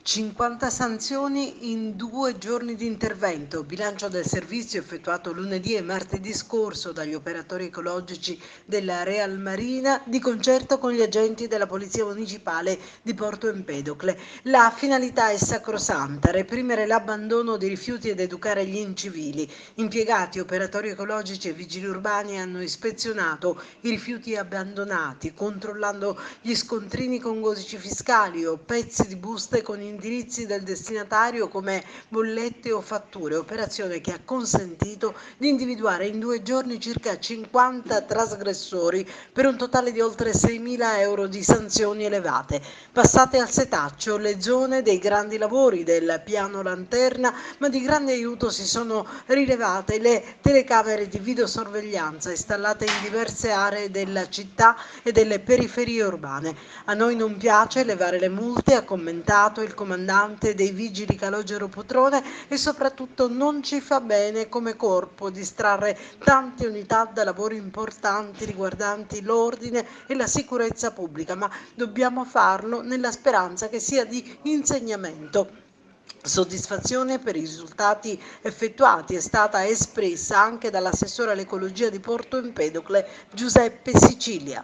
50 sanzioni in 2 giorni di intervento. Bilancio del servizio effettuato lunedì e martedì scorso dagli operatori ecologici della Real Marina di concerto con gli agenti della Polizia Municipale di Porto Empedocle. La finalità è sacrosanta: reprimere l'abbandono di rifiuti ed educare gli incivili. Impiegati, operatori ecologici e vigili urbani hanno ispezionato i rifiuti abbandonati, controllando gli scontrini con codici fiscali o pezzi di buste con indirizzi del destinatario come bollette o fatture, operazione che ha consentito di individuare in 2 giorni circa 50 trasgressori per un totale di oltre 6.000 euro di sanzioni elevate. Passate al setaccio le zone dei grandi lavori del piano Lanterna, ma di grande aiuto si sono rilevate le telecamere di videosorveglianza installate in diverse aree della città e delle periferie urbane. A noi non piace levare le multe, ha commentato il comandante dei vigili Calogero Putrone, e soprattutto non ci fa bene come corpo distrarre tante unità da lavori importanti riguardanti l'ordine e la sicurezza pubblica, ma dobbiamo farlo nella speranza che sia di insegnamento. Soddisfazione per i risultati effettuati è stata espressa anche dall'assessore all'ecologia di Porto Empedocle Giuseppe Sicilia.